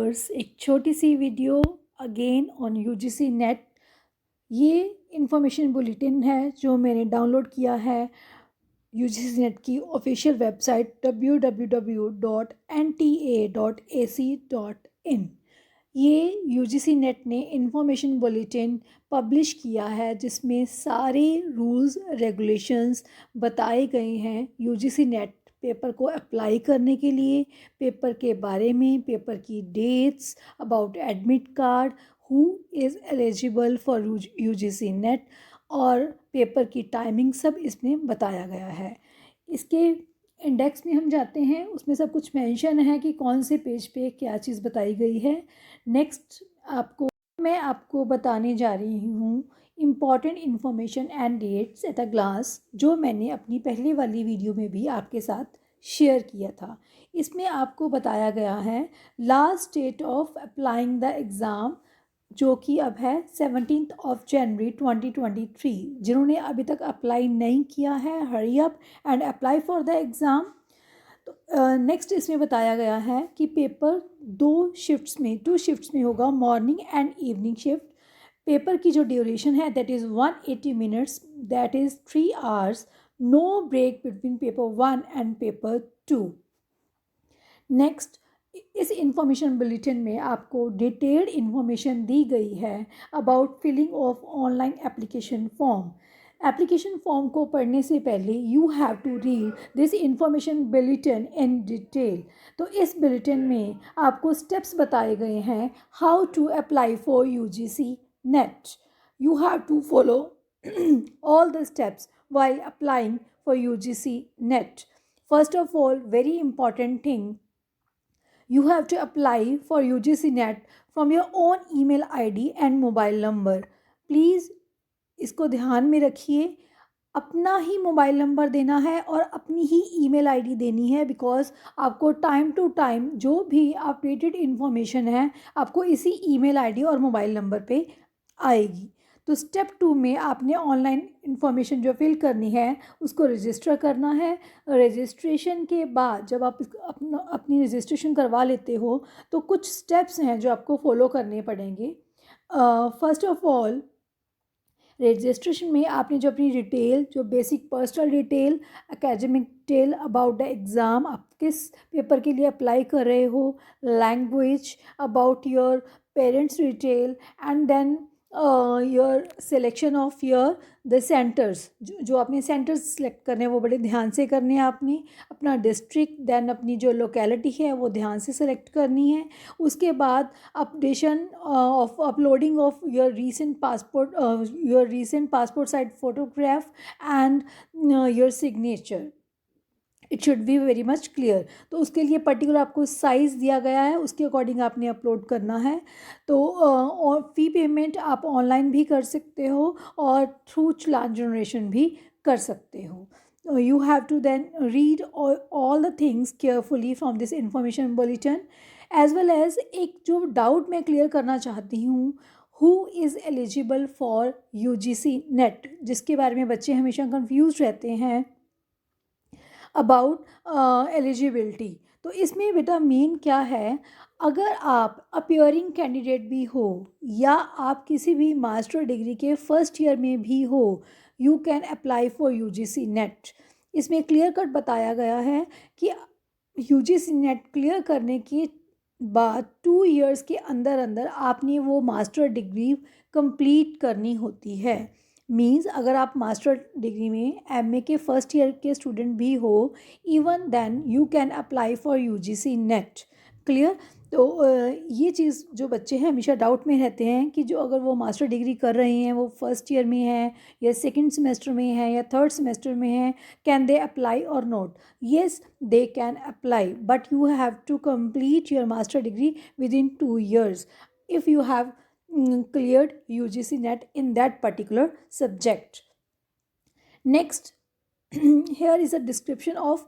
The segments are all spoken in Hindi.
एक छोटी सी video again on UGC NET. ये इंफॉर्मेशन बुलेटिन है जो मैंने डाउनलोड किया है यूजीसी नेट की ऑफिशियल वेबसाइट www.nta.ac.in। ये यूजीसी नेट ने इंफॉर्मेशन बुलेटिन पब्लिश किया है जिसमें सारे रूल्स रेगुलेशंस बताए गए हैं यूजीसी नेट पेपर को अप्लाई करने के लिए, पेपर के बारे में, पेपर की dates, about admit card, who is eligible for UGC NET और पेपर की टाइमिंग सब इसमें बताया गया है। इसके इंडेक्स में हम जाते हैं, उसमें सब कुछ मेंशन है कि कौन से पेज पे क्या चीज़ बताई गई है। नेक्स्ट मैं आपको बताने जा रही हूँ important information and dates at a glance, जो मैंने अपनी पहले वाली वीडियो में भी आपके साथ शेयर किया था। इसमें आपको बताया गया है last date of applying the exam, जो कि अब है 17 जनवरी 2023। जिन्होंने अभी तक अप्लाई नहीं किया है, hurry up and apply for the exam. तो नेक्स्ट इसमें बताया गया है कि पेपर टू शिफ्ट्स में होगा, morning and evening shift. Paper की जो ड्यूरेशन है that is 180 minutes, that is 3 hours, no break between paper 1 and paper 2। Next, इस इंफॉर्मेशन बुलेटिन में आपको डिटेल्ड इंफॉर्मेशन दी गई है about filling of online application form. Application form को पढ़ने से पहले you have to read this information bulletin in detail. तो इस बुलेटिन में आपको स्टेप्स बताए गए हैं how to apply for UGC NET. You have to follow all the steps while applying for UGC NET. First of all, very important thing, you have to apply for UGC NET from your own email ID and mobile number. Please इसको ध्यान में रखिए, अपना ही मोबाइल नंबर देना है और अपनी ही ईमेल आईडी देनी है, बिकॉज़ आपको टाइम टू टाइम जो भी अपडेटेड इन्फॉर्मेशन है आपको इसी ईमेल आईडी और मोबाइल नंबर पे आएगी। तो स्टेप 2 में आपने ऑनलाइन इन्फॉर्मेशन जो फिल करनी है उसको रजिस्टर करना है। रजिस्ट्रेशन के बाद जब आप अपनी रजिस्ट्रेशन करवा लेते हो तो कुछ स्टेप्स हैं जो आपको फॉलो करने पड़ेंगे। फर्स्ट ऑफ ऑल, रजिस्ट्रेशन में आपने जो अपनी डिटेल, जो basic personal detail, academic detail about the exam, आप किस पेपर के लिए अप्लाई कर रहे हो, language, about your parents detail and then your selection of your the centres, जो आपने सेंटर्स सेलेक्ट करने हैं वो बड़े ध्यान से करने हैं आपने। अपना डिस्ट्रिक्ट, देन अपनी जो लोकेलिटी है वो ध्यान से सेलेक्ट करनी है। उसके बाद updation of uploading of your recent passport size photograph and your signature, it should be very much clear. तो उसके लिए पर्टिकुलर आपको साइज़ दिया गया है, उसके अकॉर्डिंग आपने अपलोड करना है। तो और फ़ी पेमेंट आप ऑनलाइन भी कर सकते हो और थ्रू चालान जनरेशन भी कर सकते हो। You have to then read all the things carefully from this information bulletin, as well as एक जो डाउट मैं क्लियर करना चाहती हूँ, who is eligible for UGC NET, जिसके बारे में बच्चे हमेशा कंफ्यूज रहते हैं अबाउट एलिजिबिलिटी। तो इसमें बेटा मेन क्या है, अगर आप अपियरिंग कैंडिडेट भी हो या आप किसी भी मास्टर डिग्री के फर्स्ट ईयर में भी हो, you can apply for UGC net. इसमें क्लियर कट बताया गया है कि यूजीसी नेट क्लियर करने के बाद 2 इयर्स के अंदर अंदर आपने वो मास्टर डिग्री कंप्लीट करनी होती है। मीन्स अगर आप मास्टर डिग्री में एमए के फर्स्ट ईयर के स्टूडेंट भी हो, even then you can apply for UGC NET. Clear? तो ये चीज़ जो बच्चे हैं हमेशा डाउट में रहते हैं कि जो अगर वो मास्टर डिग्री कर रहे हैं, वो फर्स्ट ईयर में है या सेकंड सेमेस्टर में है या थर्ड सेमेस्टर में है, कैन दे अप्लाई और not? Yes, they can apply, but you have to complete your master degree within 2 years if you have cleared UGC NET in that particular subject. Next, here is a description of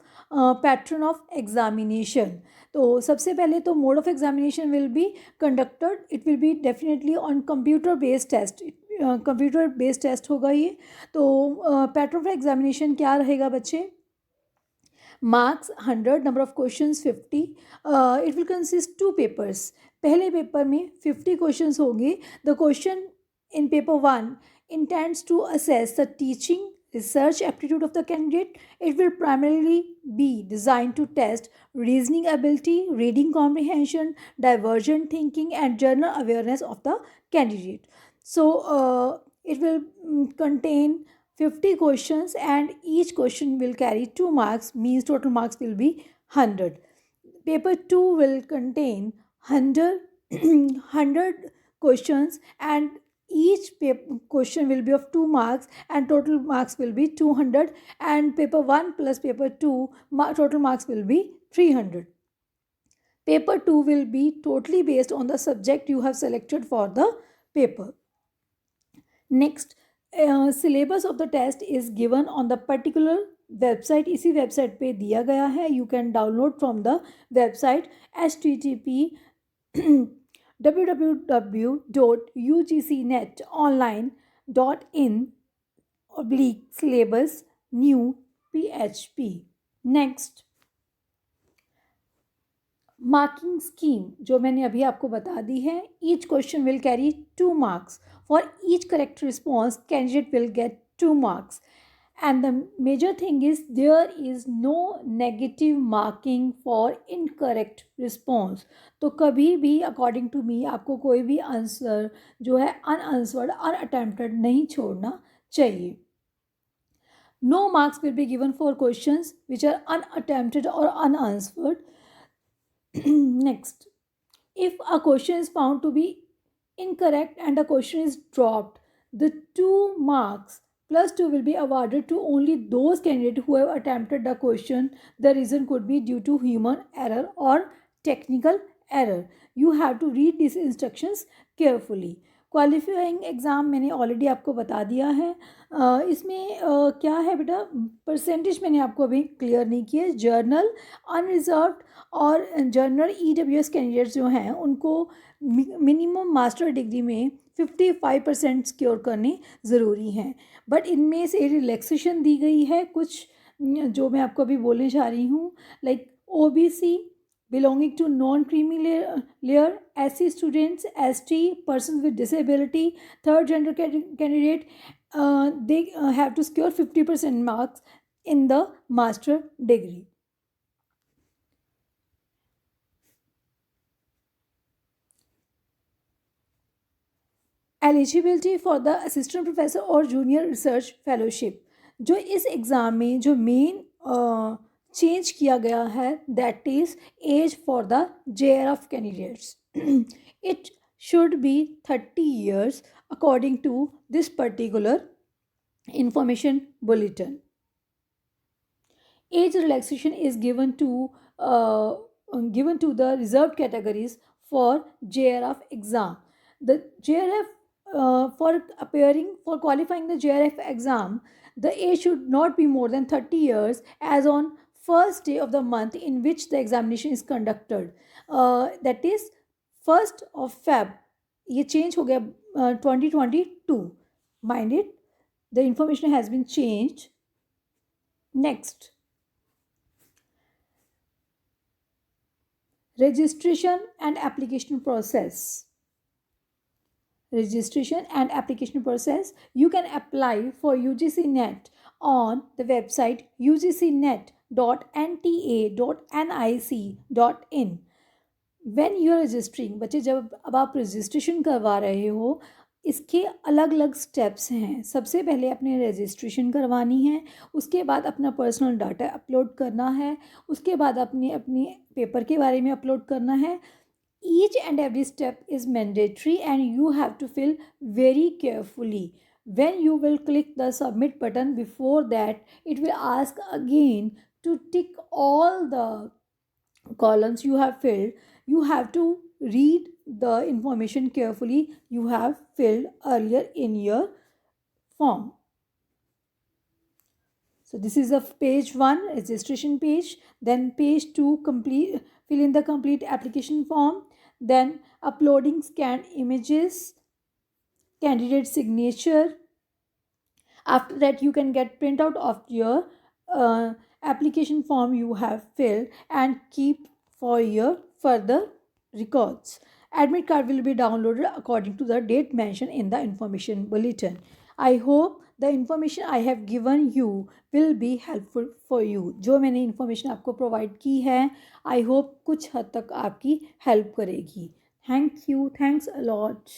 pattern of examination. तो सबसे पहले तो mode of examination will be conducted, it will be definitely on computer based test, computer based test होगा ये। तो pattern of examination क्या रहेगा बच्चे? Marks 100, number of questions 50. It will consist two papers. पहले पेपर में 50 questions होंगे. The question in paper 1 intends to assess the teaching research aptitude of the candidate. It will primarily be designed to test reasoning ability, reading comprehension, divergent thinking, and general awareness of the candidate. So it will contain 50 questions, and each question will carry 2 marks, means total marks will be 100. Paper 2 will contain 100 questions, and each question will be of 2 marks, and total marks will be 200, and paper 1 plus paper 2 total marks will be 300. Paper 2 will be totally based on the subject you have selected for the paper. Next, syllabus of the test is given on the particular website. इसी website पे दिया गया है. You can download from the website http www.ugcnetonline.in/syllabus new PHP. Next, marking scheme जो मैंने अभी आपको बता दी है. Each question will carry 2 marks. For each correct response candidate will get 2 marks. And the major thing is there is no negative marking for incorrect response. तो कभी भी according to me आपको कोई भी आंसर जो है unanswered, unattempted नहीं छोड़ना चाहिए. No marks will be given for questions which are unattempted or unanswered. Next, if a question is found to be incorrect and a question is dropped, the 2 marks plus 2 will be awarded to only those candidates who have attempted the question. The reason could be due to human error or technical error. You have to read these instructions carefully. Qualifying exam मैंने ऑलरेडी आपको बता दिया है. इसमें क्या है बेटा, परसेंटेज मैंने आपको अभी क्लियर नहीं किया. जर्नल, अनरिजर्व्ड और जनरल EWS कैंडिडेट्स जो हैं उनको मिनिमम मास्टर डिग्री में 55% सिक्योर करनी ज़रूरी हैं. बट इनमें से रिलैक्सेशन दी गई है कुछ जो मैं आपको अभी बोलने जा रही हूँ. Like OBC belonging to non-creamy layer, SC students, ST, persons with disability, third gender candidate, they have to secure 50% marks in the master degree. Eligibility for the assistant professor or junior research fellowship. जो इस एग्ज़ाम में जो मेन चेंज किया गया है that is as for the JRF candidates. It should be 30 years according to this particular information bulletin. Age relaxation is given to the reserved categories for JRF exam. The JRF for qualifying the JRF exam, the age should not be more than 30 years as on first day of the month in which the examination is conducted. That is 1st of Feb. ये चेंज हो गया 2022. Mind it, the information has been changed. Next, registration and application process. Registration and application process. You can apply for UGC NET on the website ugcnet.nta.nic.in. When you are registering, बच्चे जब अब आप रजिस्ट्रेशन करवा रहे हो इसके अलग अलग स्टेप्स हैं. सबसे पहले अपने रजिस्ट्रेशन करवानी है, उसके बाद अपना पर्सनल डाटा अपलोड करना है, उसके बाद अपने पेपर के बारे में अपलोड करना है. Each and every step is mandatory and you have to fill very carefully. When you will click the submit button, before that it will ask again to tick all the columns you have filled. You have to read the information carefully you have filled earlier in your form. So this is a page 1 registration page. Then page 2 fill in the complete application form. Then uploading scanned images, candidate signature. After that you can get printout of your application form you have filled and keep for your further records. Admit card will be downloaded according to the date mentioned in the information bulletin. I hope the information I have given you will be helpful for you. जो मैंने information आपको provide की है, I hope कुछ हद तक आपकी help करेगी. Thank you. Thanks a lot.